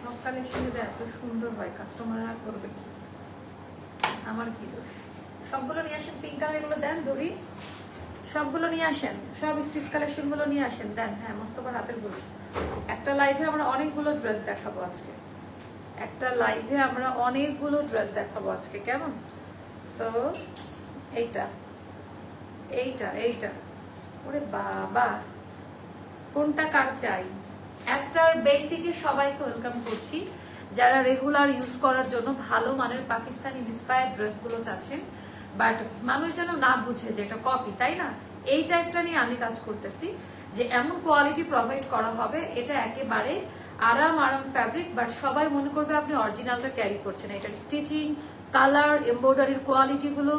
সব কালেকশন যদি এত সুন্দর হয় কাস্টমাররা করবে কি, আমার কি দোষ? সবগুলো নিয়ে আসেন, পিঙ্ক কালার এগুলো দেন ধরি, সবগুলো নিয়ে আসেন, সব স্টিচ কালেকশন গুলো নিয়ে আসেন দেন। হ্যাঁ মোস্তফার হাতের গুলো। একটা লাইভে আমরা অনেকগুলো ড্রেস দেখাবো আজকে, একটা লাইভে আমরা অনেকগুলো ড্রেস দেখাবো আজকে, কেমন? সো এইটা এইটা এইটা, ওরে বাবা কোনটা কার চাই? অ্যাস্টার বেসিকে সবাইকে ওয়েলকাম করছি, যারা রেগুলার ইউজ করার জন্য ভালো মানের পাকিস্তানি ইন্সপায়ার্ড ড্রেসগুলো চাচ্ছেন, বাট মানুষ যেন না বুঝে যে এটা কপি, তাই না? এই টাইপটা নিয়ে আমি কাজ করতেছি, যে এমন কোয়ালিটি প্রোভাইড করা হবে, এটা একেবারে আরাম ফ্যাব্রিক, বাট সবাই মনে করবে আপনি অরিজিনালটা ক্যারি করছেন। এটার স্টিচিং, কালার, এমব্রয়ডারির কোয়ালিটি গুলো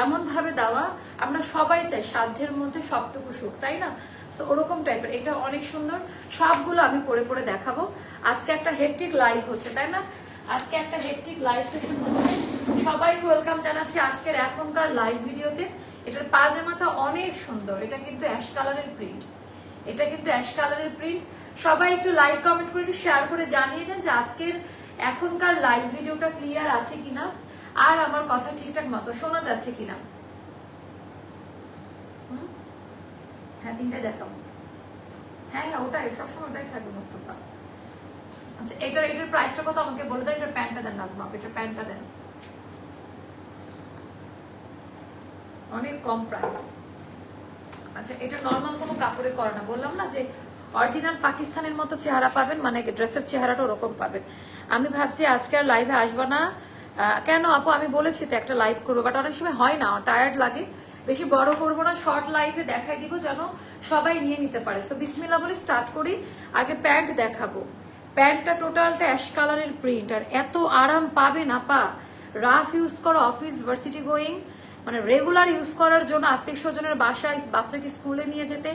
এমন ভাবে দেওয়া, আমরা সবাই চাই সাধ্যের মধ্যে সবটুকু সুখ, তাই না? সো ওরকম টাইপের এটা অনেক সুন্দর, সবগুলো আমি পরে পরে দেখাবো। আজকে একটা হেকটিক লাইভ হচ্ছে, তাই না? আজকে একটা হেকটিক লাইভ সেশন হচ্ছে, সবাইকে ওয়েলকাম জানাচ্ছি আজকের এখনকার লাইভ ভিডিওতে। এটার পাজামাটা অনেক সুন্দর, এটা কিন্তু অ্যাশ কালারের প্রিন্ট, এটা কিন্তু অ্যাশ কালারের প্রিন্ট। সবাই একটু লাইক কমেন্ট করে একটু শেয়ার করে জানিয়ে দেন যে আজকের এখনকার লাইভ ভিডিওটা ক্লিয়ার আছে কিনা, আর আমার কথা ঠিকঠাক মতো শোনা যাচ্ছে কিনা। হ্যাঁ তিনটাই দেখাবো, হ্যাঁ হ্যাঁ ওটাই সবসময় ওটাই থাকবে মোস্তফা। আচ্ছা এটার প্রাইসটা কত আমাকে বলে দেন, এটার প্যান্টটা দেন নাজমা, এটার প্যান্টটা দেন, অনেক কম প্রাইস। আচ্ছা এটা নর্মাল কোনো কাপড়ে করে না, বললাম না যে অরিজিনাল পাকিস্তানের মতো চেহারা পাবেন, মানে ড্রেসের চেহারাটা ওরকম পাবেন। আমি ভাবছি আজকে আর লাইভে আসবো না, কেন আপু? আমি বলেছি তো একটা লাইভ করবো, বাট অনেক সময় হয় না, টায়ার্ড লাগে, বেশি বড় করবো না, শর্ট লাইভে দেখাই দিব যেন সবাই নিয়ে নিতে পারে। তো বিসমিল্লাহ বলে স্টার্ট করি। আগে প্যান্ট দেখাবো, প্যান্টটা টোটালটা অ্যাশ কালারের প্রিন্ট, আর এত আরাম পাবে না পা, রাফ ইউজ করো, অফিস ভার্সিটি গোয়িং, মানে রেগুলার ইউজ করার জন্য, আত্মীয় স্বজনের বাসায় বাচ্চাকে স্কুলে নিয়ে যেতে,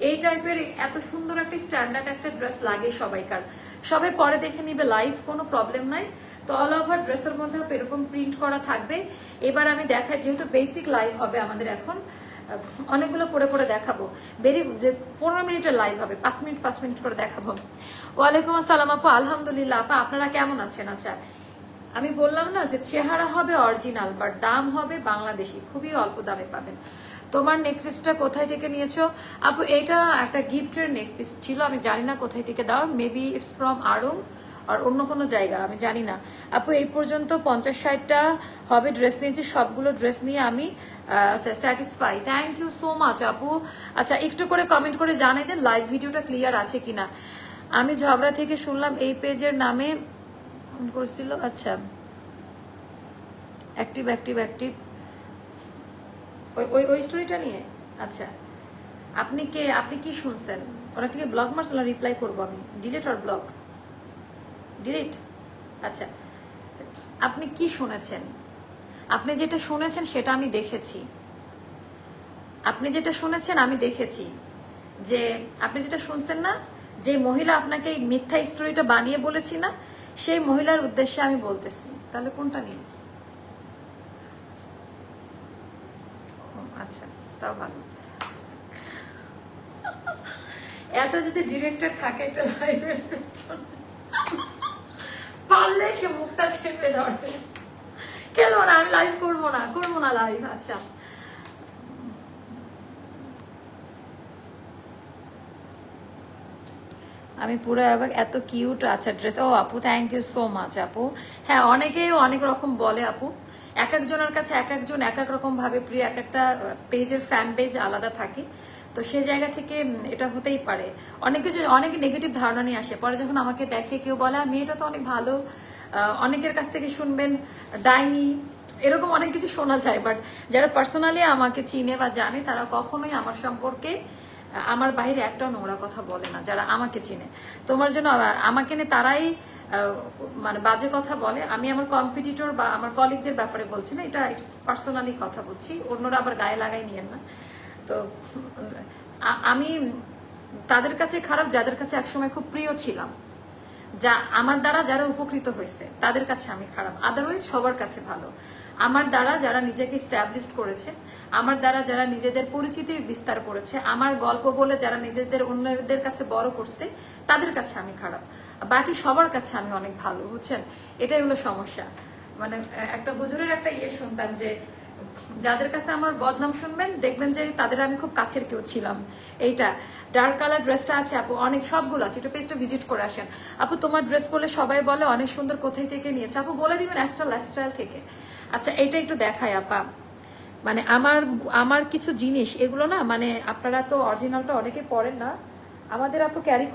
এই টাইপের এত সুন্দর একটা স্ট্যান্ডার্ড একটা ড্রেস লাগে সবাইকার। সবাই পরে দেখে নিবে লাইভ, কোনো প্রবলেম নাই। তো অল ওভার ড্রেসের মধ্যে এরকম প্রিন্ট করা থাকবে। এবার আমি দেখাই, যেহেতু বেসিক লাইভ হবে আমাদের এখন, অনেকগুলো পরে পরে দেখাবো, 15 মিনিটের লাইভ হবে, 5 মিনিট করে দেখাবো। ওয়ালাইকুম আসসালাম আপু, আলহামদুলিল্লাহ আপা, আপনারা কেমন আছেন? আচ্ছা আমি বললাম না যে চেহারা হবে অরিজিনাল, বাট দাম হবে বাংলাদেশি, খুবই অল্প দামে পাবেন। তোমার নেকলেসটা কোথায় থেকে নিয়েছো আপু? এটা একটা গিফটের নেকপিস ছিল, আমি জানি না কোথায় থেকে দাও, মেবি ইটস ফ্রম আড়ং আর অন্য কোনো জায়গা, আমি জানি না আপু। এই পর্যন্ত 50-60টা হবে ড্রেস নিয়েছি, সবগুলো ড্রেস নিয়ে আমি satisfy. Thank you so much আপু। আচ্ছা একটু করে কমেন্ট করে জানিয়ে দেন লাইভ ভিডিওটা ক্লিয়ার আছে কিনা। আমি ঝগড়া থেকে শুনলাম এই পেজের নামে করছিল। আচ্ছা অ্যাক্টিভ অ্যাক্টিভ অ্যাক্টিভ, ওই স্টোরিটা নিয়ে। আচ্ছা আপনি কি শুনছেন? ওরা থেকে ব্লগ মারছিল, রিপ্লাই করবো আমি, ডিলিট আর ব্লগ ডিলিট। আচ্ছা আপনি কি শুনেছেন? আপনি যেটা শুনেছেন সেটা আমি দেখেছি, আপনি যেটা শুনেছেন আমি দেখেছি, যে আপনি যেটা শুনছেন না, যে মহিলা আপনাকে এই মিথ্যা স্টোরিটা বানিয়ে বলেছি না, সেই মহিলার উদ্দেশ্যে আমি বলতেছি। তাহলে কোনটা নিয়ে? আচ্ছা তাও ভালো, এত যদি ডিরেক্টর থাকে একটা লাইভের পারলে সে মুখটা চেপে ধরে, কেন না আমি লাইভ করবো না লাইভ। আচ্ছা আমি পুরো এত কিউট। আচ্ছা ড্রেস, ও আপু থ্যাংক ইউ সো মাচ আপু। হ্যাঁ অনেকেই অনেক রকম বলে আপু, এক একজনের কাছে এক একজন এক এক রকম ভাবে প্রিয়, এক একটা পেজের ফ্যান পেজ আলাদা থাকে, তো সে জায়গা থেকে এটা হতেই পারে। অনেকে নেগেটিভ ধারণা নিয়ে আসে, পরে যখন আমাকে দেখে কেউ বলে মেয়েটা তো অনেক ভালো, অনেকের কাছ থেকে শুনবেন ডাইনি, এরকম অনেক কিছু শোনা যায়। বাট যারা পার্সোনালি আমাকে চিনে বা জানে, তারা কখনোই আমার সম্পর্কে আমার বাইরে একটা নোংরা কথা বলে না, যারা আমাকে চিনে। তোমার জন্য আমাকে নিয়ে তারাই মানে বাজে কথা বলে। আমি আমার কম্পিটিটর বা আমার কলিগদের ব্যাপারে বলছি না, এটা ইটস পার্সোনালি কথা বলছি, অন্যরা আবার গায়ে লাগাই নিয়েন না। তো আমি তাদের কাছে খারাপ যাদের কাছে একসময় খুব প্রিয় ছিলাম, যা আমার দ্বারা যারা উপকৃত হয়েছে তাদের কাছে আমি খারাপ, আদারওয়াইজ সবার কাছে ভালো। আমার দ্বারা যারা নিজেকে স্ট্যাবলিশ করেছে, আমার দ্বারা যারা নিজেদের পরিচিতি বিস্তার করেছে, আমার গল্প বলে যারা নিজেদের অন্যদের কাছে বড় করছে, তাদের কাছে আমি খারাপ, বাকি সবার কাছে আমি অনেক ভালো, বুঝছেন? এটাই হলো সমস্যা। মানে একটা হুজুরের একটা শুনতাম যে যাদের কাছে আমার বদনাম শুনবেন দেখবেন যে তাদের আমি খুব কাছের কেউ ছিলাম। এইটা ডার্ক কালার ড্রেসটা আছে আপু, অনেক সবগুলো আছে, একটু পেজটা ভিজিট করে আসেন। আপু তোমার ড্রেস পরলে সবাই বলে অনেক সুন্দর, কোথায় থেকে নিয়েছে? আপু বলে দিবেন অ্যাস্ট্রা লাইফস্টাইল থেকে। আচ্ছা এইটা একটু দেখাই আপা, মানে আমার কিছু জিনিস এগুলো না, মানে আপনারা তো অরিজিনালটা অনেকে পড়েন না, আমাদের আপু ক্যারি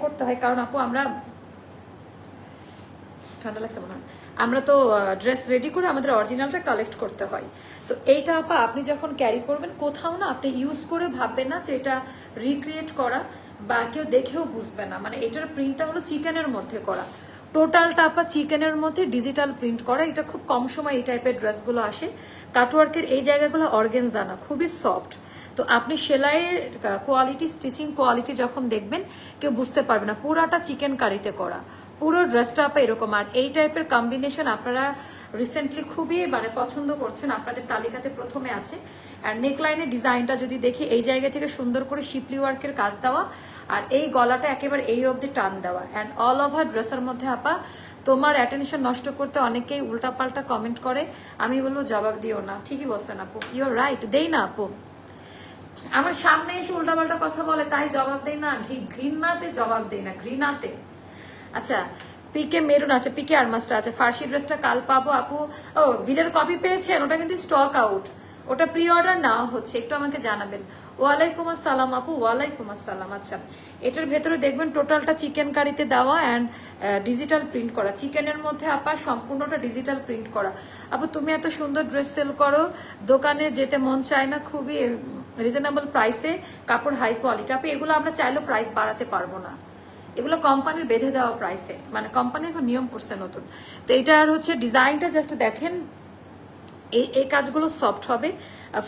করতে হয়, কারণ আপু আমরা ঠান্ডা লাগছে মনে হয়, আমরা তো ড্রেস রেডি করে আমাদের অরিজিনালটা কালেক্ট করতে হয়। তো এইটা আপা আপনি যখন ক্যারি করবেন কোথাও না আপনি ইউজ করে ভাববেন না যে এটা রিক্রিয়েট করা বা কেউ দেখেও বুঝবে না। মানে এটার প্রিন্টটা হলো চিকেনের মধ্যে করা, টোটালটা আপা চিকেনের মধ্যে ডিজিটাল প্রিন্ট করা। এটা খুব কম সময় এই টাইপের ড্রেসগুলো আসে। কাটওয়ার্কের এই জায়গাগুলো অর্গানজা না, খুবই সফট। তো আপনি সেলাইয়ের কোয়ালিটি, স্টিচিং কোয়ালিটি যখন দেখবেন কেউ বুঝতে পারবে না, পুরাটা চিকেন কারিতে করা, পুরো ড্রেসটা আপা এরকম। আর এই টাইপের কম্বিনেশন আপনারা রিসেন্টলি খুবই মানে পছন্দ করছেন, আপনাদের তালিকাতে প্রথমে আছে। আর নেকলাইনের ডিজাইনটা যদি দেখি, এই জায়গা থেকে সুন্দর করে শিপলি ওয়ার্কের কাজ দেওয়া, আর এই গলাটা একেবারে এই অবধি টান দেওয়া, অ্যান্ড অল ওভার ড্রেসের মধ্যে আপা তোমার অ্যাটেনশন নষ্ট করতে অনেকেই উল্টাপাল্টা কমেন্ট করে, আমি বলবো জবাব দিও না। ঠিকই বলছেন আপু, ইউর রাইট, দেই না আপু। আমার সামনে এসে উল্টাপাল্টা কথা বলে তাই জবাব দেই না, ঘৃণাতে জবাব দেই না, ঘৃণাতে। আচ্ছা পিকে মেরুন আছে, পিকে আরমাসটা আছে, ফার্সি ড্রেসটা কাল পাবো আপু। ও বিলের কপি পেয়েছেন? ওটা কিন্তু স্টক আউট, ওটা প্রি অর্ডার নেওয়া হচ্ছে, একটু আমাকে জানাবেন। ওয়ালাইকুম আসসালাম আপু, ওয়ালাইকুম আসসালাম। আচ্ছা এটার ভেতরে দেখবেন টোটালটা চিকেন কারিতে দেওয়া অ্যান্ড ডিজিটাল প্রিন্ট করা, চিকেনের মধ্যে আপা সম্পূর্ণটা ডিজিটাল প্রিন্ট করা। আপু তুমি এত সুন্দর ড্রেস সেল করো, দোকানে যেতে মন চায় না, খুবই রিজনেবল প্রাইসে, কাপড় হাই কোয়ালিটি। আপু এগুলো আমরা চাইলেও প্রাইস বাড়াতে পারবো না, এগুলো কোম্পানির বেঁধে দেওয়া প্রাইসে, মানে কোম্পানি এখন নিয়ম করছে নতুন। তো এটার হচ্ছে ডিজাইনটা জাস্ট দেখেন, এই কাজগুলো সফট হবে।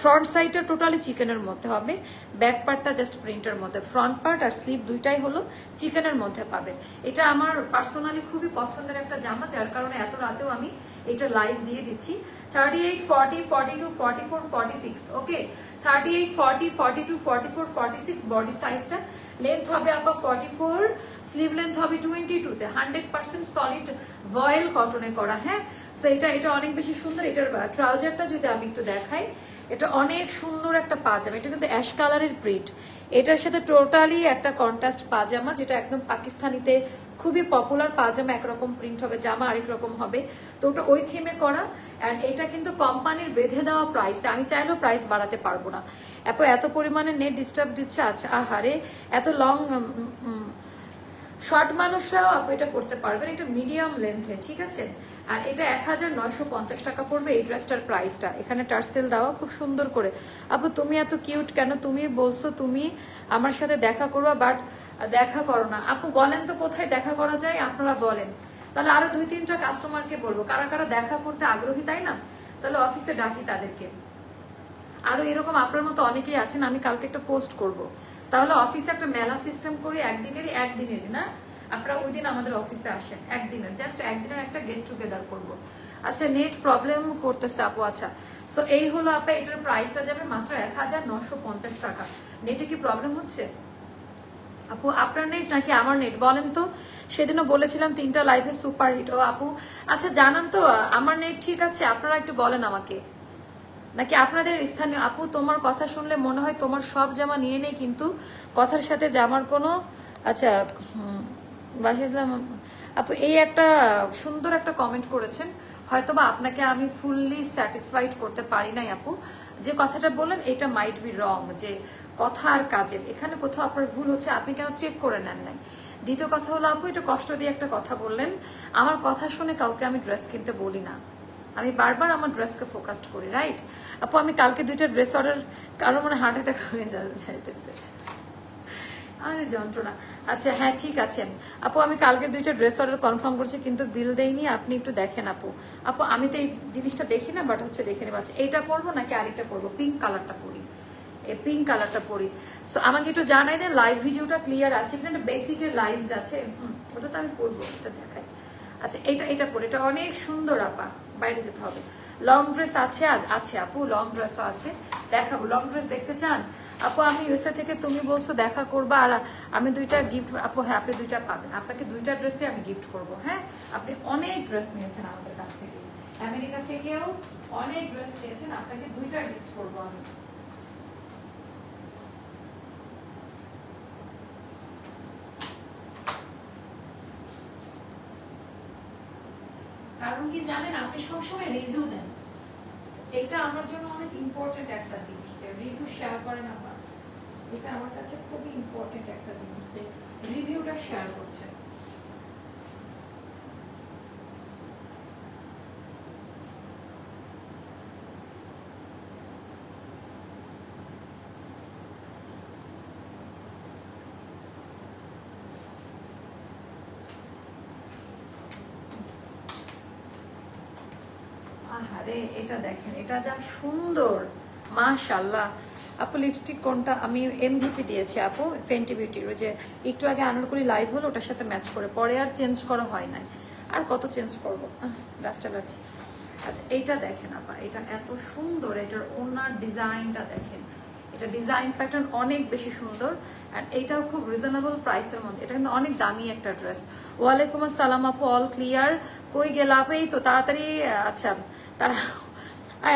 ফ্রন্ট সাইডটা টোটালি চিকেনের মধ্যে হবে, ব্যাক পার্টটা জাস্ট প্রিন্টের মধ্যে, ফ্রন্ট পার্ট আর স্লিভ দুইটাই হলো চিকেনের মধ্যে পাবে। এটা আমার পার্সোনালি খুবই পছন্দের একটা জামা, যার কারণে এত রাতেও আমি এটা লাইভ দিয়ে দিচ্ছি। 38, 40, 42, 44, 46, ওকে 38, 40, 42, 44, 46 বডি সাইজটা। লেন্থ হবে আপা 44, স্লিভ লেন্থ হবে 22-তে, 100% সলিড ভয়েল কটনে করা। হ্যাঁ সো এটা অনেক বেশি সুন্দর। এটার ট্রাউজারটা যদি আমি একটু দেখাই, এটা অনেক সুন্দর একটা পাজামা, এটা কিন্তু অ্যাশ কালারের প্রিন্ট, এটার সাথে টোটালি একটা কন্ট্রাস্ট পাজামা, যেটা একদম পাকিস্তানিতে খুবই পপুলার পাজামা। একরকম প্রিন্ট হবে, জামা আরেক রকম হবে, তো ওটা ওই থিমে করা। অ্যান্ড এটা কিন্তু কোম্পানির বেঁধে দেওয়া প্রাইস, আমি চাইলেও প্রাইস বাড়াতে পারবো না। এত পরিমাণে নেট ডিস্টার্ব দিচ্ছে। আচ্ছা আহারে, এত লং শর্ট মানুষরাও আপু এটা করতে পারবেন, এটা মিডিয়াম লেন্থে, ঠিক আছে। আর এটা 1950 টাকা পড়বে এই ড্রেসটার প্রাইসটা। এখানে টার্সেল দেওয়া খুব সুন্দর করে। আপু তুমি এত কিউট কেন? তুমি বলছো তুমি আমার সাথে দেখা করবা, বাট দেখা করো না। আপু বলেন তো কোথায় দেখা করা যায়, আপনারা বলেন, তাহলে আরো 2-3টা কাস্টমারকে বলবো কারা কারা দেখা করতে আগ্রহী, তাই না? তাহলে অফিসে ডাকি তাদেরকে। আরো এরকম আপনার মতো অনেকেই আছেন, আমি কালকে একটা পোস্ট করব, তাহলে অফিসে একটা মেলা সিস্টেম করি, একদিনেরই না, আপনারা ওই দিন আমাদের অফিসে আসেন, জাস্ট একদিনের একটা গেট টুগেদার করবো। আচ্ছা নেট প্রবলেম করতেছে আপু। আচ্ছা সো এই হলো আপা, এটার প্রাইসটা যাবে মাত্র 1950 টাকা। নেটে কি প্রবলেম হচ্ছে আপু? আপনার নেট নাকি আমার নেট বলেন তো? সেদিনও বলেছিলাম 3টা লাইভে সুপার হিট। ও আপু আচ্ছা জানান তো আমার নেট ঠিক আছে? আপনারা একটু বলেন আমাকে, নাকি আপনাদের স্থানীয়? আপু তোমার কথা শুনলে মনে হয় তোমার সব জামা নিয়ে নেই, কিন্তু কথার সাথে জামার কোনো। আচ্ছা বাসিসলাম আপু এই একটা সুন্দর একটা কমেন্ট করেছেন, হয়তোবা আপনাকে আমি ফুললি স্যাটিসফাইড করতে পারি নাই আপু। যে কথাটা বললেন এটা মাইট বি রং, যে কথা আর কাজের এখানে কোথাও আপনার ভুল হচ্ছে, আপনি কেন চেক করে নেন নাই। দ্বিতীয় কথা হলো আপু এটা কষ্ট দিয়ে একটা কথা বললেন, আমার কথা শুনে কাউকে আমি ড্রেস কিনতে বলি না, আমি বারবার আমার ড্রেসকে ফোকাসড করি, রাইট আপু? আমি কালকে 2টা ড্রেস অর্ডার, কারো মানে হার্ট অ্যাটাক হয়ে যাইতেছে, আরে যন্ত্রণা। আচ্ছা হ্যাঁ ঠিক আছে আপু, আমি কালকে 2টা ড্রেস অর্ডার কনফার্ম করছি, কিন্তু বিল দেইনি, আপনি একটু দেখেন আপু। আপু আমি তো এই জিনিসটা দেখি না, বাট হচ্ছে দেখে নেব। আচ্ছা এইটা পরবো নাকি আরেকটা পরবো? পিঙ্ক কালারটা পরি, এই পিঙ্ক কালারটা পরি। সো আমাকে একটু জানাই দেন লাইভ ভিডিওটা ক্লিয়ার আছে কিনা, বেসিকের লাইভ আছে, ওটা তো আমি পরবো, এটা দেখাই। আচ্ছা এটা এটা পরে, এটা অনেক সুন্দর আপা, বাইরে যেতে হবে। লং ড্রেস আছে আজ? আছে আপু, লং ড্রেসও আছে, দেখাবো। লং ড্রেস দেখতে চান আপু? আমি ইউএসএ থেকে, তুমি বলছো দেখা করবা, আর আমি দুইটা গিফট আপু। হ্যাঁ আপনি দুইটা পাবেন, আপনাকে দুইটা ড্রেসে আমি গিফট করব। হ্যাঁ আপনি অনেক ড্রেস নিয়েছেন আমাদের কাছ থেকে, আমেরিকা থেকেও অনেক ড্রেস নিয়েছেন, আপনাকে দুইটা গিফট করবো আমি। কারণ কি জানেন, আপনি সবসময় রিভিউ দেন, এটা আমার জন্য অনেক ইম্পর্টেন্ট একটা জিনিস যে রিভিউ শেয়ার করেন আবার। এটা আমার কাছে খুবই ইম্পর্টেন্ট একটা জিনিস যে রিভিউটা শেয়ার করছে। আরে এটা দেখেন, এটা যা সুন্দর, মাশাআল্লাহ। আপু লিপস্টিক কোনটা? আমি এমভিপি দিয়েছি আপু, ফেন্টি বিউটির, ওই যে একটু আগে আনারকলি লাইভ হলো ওটার সাথে ম্যাচ করে, পরে আর চেঞ্জ করা হয় নাই। আর কত চেঞ্জ করবো, ডাস্ট অ্যালার্জি। আচ্ছা এইটা দেখেন আপা, এটা এত সুন্দর, এটার ওনার ডিজাইনটা দেখেন, এটা ডিজাইন প্যাটার্ন অনেক বেশি সুন্দর। আর এইটাও খুব রিজনেবল প্রাইসের মধ্যে, এটা কিন্তু অনেক দামি একটা ড্রেস। ওয়ালাইকুম আসসালাম আপু, অল ক্লিয়ার? কই গেলা আপু? এই তো তাড়াতাড়ি। আচ্ছা তারা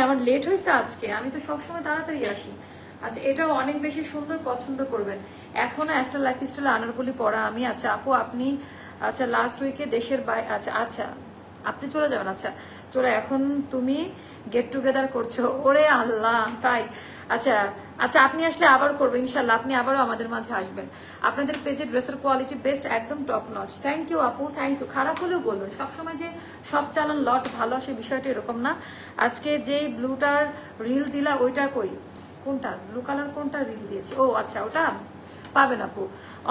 আমার লেট হয়েছে আজকে, আমি তো সবসময় তাড়াতাড়ি আসি। আচ্ছা এটাও অনেক বেশি সুন্দর, পছন্দ করবেন। এখনো অ্যাস্টার লাইফস্টাইল আনারকলি পরা আমি। আচ্ছা আপু আপনি, আচ্ছা লাস্ট উইকে দেশের বাইরে, আচ্ছা আচ্ছা আপনি চলে যাবেন। আচ্ছা চলে, এখন তুমি গেট টুগেদার করছো? ওরে আল্লাহ, তাই? আচ্ছা আচ্ছা আপনি আসলে আবার করবো ইনশাল্লাহ, আপনি আবারও আমাদের মাঝে আসবেন। আপনাদের পেজে ড্রেসের কোয়ালিটি বেস্ট, একদম টপ নচ। থ্যাংক ইউ আপু, থ্যাংক ইউ। খারাপ হলেও বলবেন, সবসময় যে সব চালান লট ভালো আসে বিষয়টা এরকম না। আজকে যে ব্লুটার রিল দিলা ওইটা কই? কোনটা ব্লু কালার, কোনটা রিল দিয়েছি? ও আচ্ছা ওটা পাবেন আপু,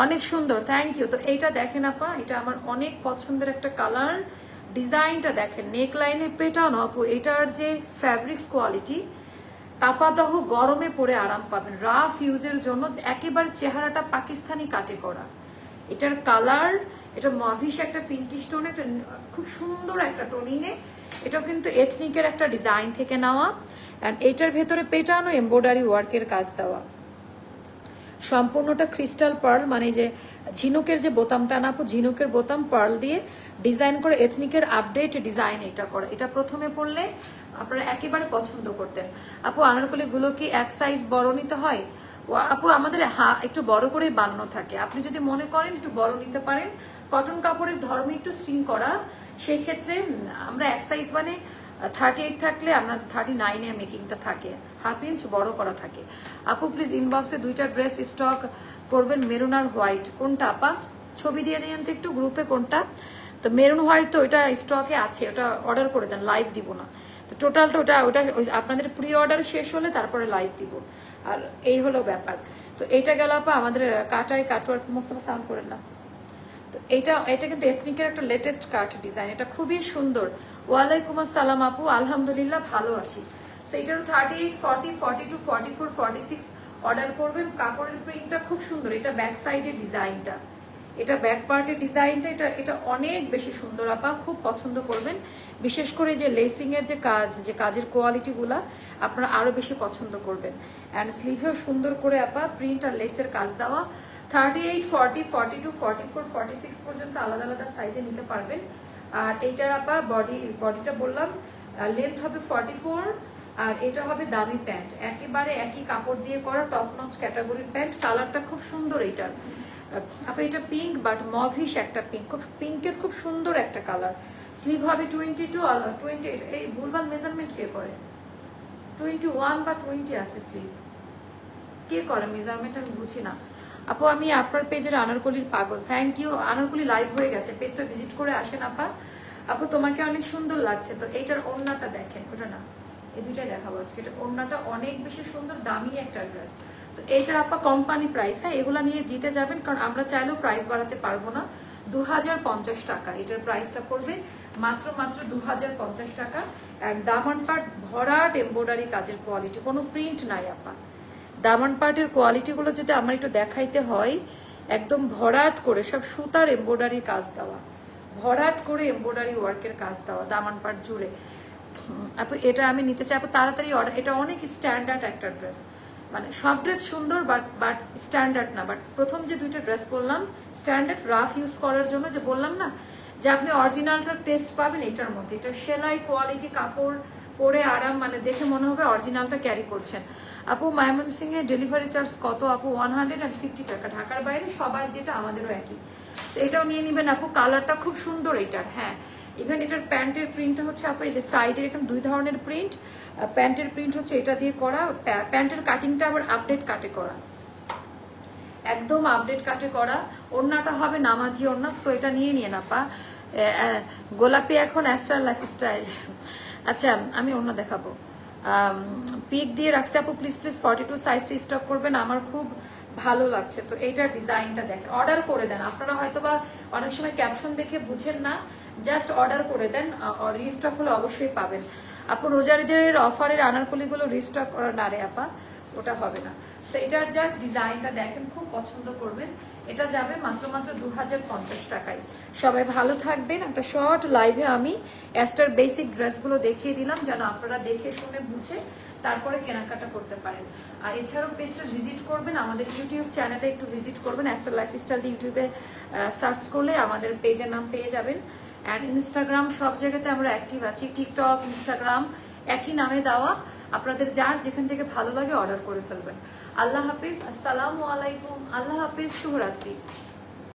অনেক সুন্দর, থ্যাংক ইউ। তো এইটা দেখেন আপা, এটা আমার অনেক পছন্দের একটা কালার। ডিজাইনটা দেখেন, নেক লাইনে পেটানো আপু, এটার যে ফ্যাব্রিক্স কোয়ালিটি, তাপাদাহ গরমে পরে আরাম পাবেন, রাফ ইউজের জন্য একেবারে চেহারাটা পাকিস্তানি কাটে করা। এটার কালার, এটা মাভিশ একটা পিঙ্কিশ টোন, একটা খুব সুন্দর একটা টোনিংয়ে। এটাও কিন্তু এথনিকের একটা ডিজাইন থেকে নেওয়া, অ্যান্ড এটার ভেতরে পেটানো এমব্রয়ডারি ওয়ার্কের কাজ দেওয়া, সম্পূর্ণটা ক্রিস্টাল পার্ল, মানে যে ঝিনুকের যে বোতামটা না আপু, ঝিনুকের বোতাম পার্ল দিয়ে ডিজাইন করে, এথনিকের আপডেট ডিজাইন এটা করা। এটা প্রথমে পড়লে আপনারা একেবারে পছন্দ করতেন। আপু আনারকলি গুলো কি এক সাইজ বড় নিতে হয়? আপু আমাদের একটু বড় করেই বানানো থাকে, আপনি যদি মনে করেন একটু বড় নিতে পারেন। কটন কাপড়ের ধর্মে একটু স্ট্রিং করা, সেই ক্ষেত্রে আমরা এক সাইজ মানে 38 থাকলে আমরা 39-এ মেকিংটা থাকে, হাফ ইঞ্চ বড় করা থাকে। আপু প্লিজ ইনবক্সে দুইটা ড্রেস স্টক করবেন, মেরুন আর হোয়াইট। কোনটা আপা? ছবি দিয়ে দিন তো একটু গ্রুপে কোনটা। তো মেরুন হোয়াইট তো ওইটা স্টকে আছে, ওটা অর্ডার করে দেন, লাইভ দিব না। তো টোটালটা ওটা আপনাদের প্রি অর্ডার শেষ হলে তারপরে লাইভ দিব। আর এই হলো ব্যাপার। তো এইটা গেল আপা আমাদের কাটাই কাটওয়ার্ক, মোস্তফা সাউন্ড করেন না। তো এটা কিন্তু এথনিকের একটা লেটেস্ট কাট ডিজাইন, এটা খুবই সুন্দর। ওয়ালাইকুম আসসালাম আপু, আলহামদুলিল্লাহ ভালো আছি। তো এটারও 38, 40, 42, 44, 46 অর্ডার করবেন। কাপড়ের প্রিন্টটা খুব সুন্দর, এটা ব্যাক সাইডের ডিজাইনটা, এটা ব্যাক পার্টের ডিজাইনটা, এটা অনেক বেশি সুন্দর আপা, খুব পছন্দ করবেন। বিশেষ করে যে লেসিং এর যে কাজ, যে কাজের কোয়ালিটি গুলা আপনারা আরো বেশি পছন্দ করবেন। অ্যান্ড স্লিভেও সুন্দর করে আপা প্রিন্ট আর লেসের কাজ দেওয়া। 38, 40, 42, 44, 46 পর্যন্ত আলাদা আলাদা সাইজে নিতে পারবেন। আর এইটার আপা বডিটা বললাম লেন্থ হবে 44, আর এটা হবে দামি প্যান্ট, একেবারে একই কাপড় দিয়ে করা টপ নচ ক্যাটাগরির প্যান্ট। কালারটা খুব সুন্দর এইটার আপা, এটা পিঙ্ক বাট মভিশ একটা পিঙ্ক, খুব পিঙ্কের খুব সুন্দর একটা কালার। স্লিভ হবে 22, 20, এই ভুলভাল মেজারমেন্ট কে করে? 21 বা 20 আছে স্লিভ, কে করে মেজারমেন্ট আমি বুঝি না। আপু আমি আপনার পেজের আনারকলির পাগল, থ্যাংক ইউ। আনারকলি লাইভ হয়ে গেছে, পেজটা ভিজিট করে আসেন আপা। আপু তোমাকে অনেক সুন্দর লাগছে। তো এইটার ওড়নাটা দেখেন, ওটা না এই দুইটাই দেখাবো আজকে। এটা ওড়নাটা অনেক বেশি সুন্দর, দামি একটা ড্রেস। তো এইটা আপা কোম্পানি প্রাইস, হ্যাঁ এগুলা নিয়ে জিতে যাবেন, কারণ আমরা চাইলেও প্রাইস বাড়াতে পারবো না। 2050 টাকা এটার প্রাইসটা পড়বে, মাত্র 2050 টাকা। আর দামান পাট ভরাট এমব্রয়ডারি কাজের কোয়ালিটি, কোনো প্রিন্ট নাই আপা। দামান পাটের কোয়ালিটিগুলো যদি আমার একটু দেখাইতে হয়, একদম ভরাট করে সব সুতার এমব্রয়ডারি কাজ দেওয়া, ভরাট করে এমব্রয়ডারি ওয়ার্কের কাজ দেওয়া দামান পাট জুড়ে। আপু এটা আমি নিতে চাই আপু, তাড়াতাড়ি অর্ডার। এটা অনেক স্ট্যান্ডার্ড একটা ড্রেস, মানে সব ড্রেস সুন্দর বাট স্ট্যান্ডার্ড না। বাট প্রথম যে দুইটা ড্রেস বললাম স্ট্যান্ডার্ড রাফ ইউজ করার জন্য, যে বললাম না যে আপনি অরিজিনালটার টেস্ট পাবেন এটার মধ্যে। এটা সেলাই কোয়ালিটি, কাপড় পরে আরাম, মানে দেখে মনে হবে অরিজিনালটা ক্যারি করছেন। আপু ময়মনসিংহে ডেলিভারি চার্জ কত আপু? 150 টাকা, ঢাকার বাইরে সবার যেটা আমাদেরও একই। তো এটাও নিয়ে নেবেন আপু, কালারটা খুব সুন্দর এটার। হ্যাঁ, ইভেন এটার প্যান্টের প্রিন্টটা হচ্ছে আপু এই যে সাইডের এখানে দুই ধরনের প্রিন্ট, প্যান্টের প্রিন্ট হচ্ছে এটা দিয়ে করা, প্যান্টের কাটিংটা আবার আপডেট কাটে করা, একদম আপডেট কাটে করা। ওড়নাটা হবে নামাজি ওড়না। তো এটা নিয়ে না পা গোলাপি এখন অ্যাস্টার লাইফস্টাইল। আচ্ছা আমি ওড়না দেখাবো, পিক দিয়ে রাখছি আপু, প্লিজ 42 সাইজটা স্টক করবেন, আমার খুব ভালো লাগছে। তো এইটার ডিজাইনটা দেখেন, অর্ডার করে দেন। আপনারা হয়তো বা অনেক সময় ক্যাপশন দেখে বুঝেন না, জাস্ট অর্ডার করে দেন, রিস্টক হলে অবশ্যই পাবেন। আপু রোজারিদের অফারের আনারকলিগুলো রিস্টক করা না রে আপা, ওটা হবে না। তো এটার জাস্ট ডিজাইনটা দেখেন, খুব পছন্দ করবেন। এটা যাবে মাত্র 2050 টাকায়। সবাই ভালো থাকবেন। একটা শর্ট লাইভে আমি অ্যাস্টার বেসিক ড্রেসগুলো দেখিয়ে দিলাম, যেন আপনারা দেখে শুনে বুঝে তারপরে কেনাকাটা করতে পারেন। আর এছাড়াও পেজটা ভিজিট করবেন, আমাদের ইউটিউব চ্যানেলে একটু ভিজিট করবেন। অ্যাস্টার লাইফস্টাইল দিয়ে ইউটিউবে সার্চ করলে আমাদের পেজের নাম পেয়ে যাবেন। অ্যান্ড ইনস্টাগ্রাম সব জায়গাতে আমরা অ্যাক্টিভ আছি, টিকটক, ইনস্টাগ্রাম একই নামে দেওয়া। আপনাদের যার যেখান থেকে ভালো লাগে অর্ডার করে ফেলবেন। আল্লাহ হাফিজ, আসসালামু আলাইকুম, আল্লাহ হাফিজ, শুভরাত্রি।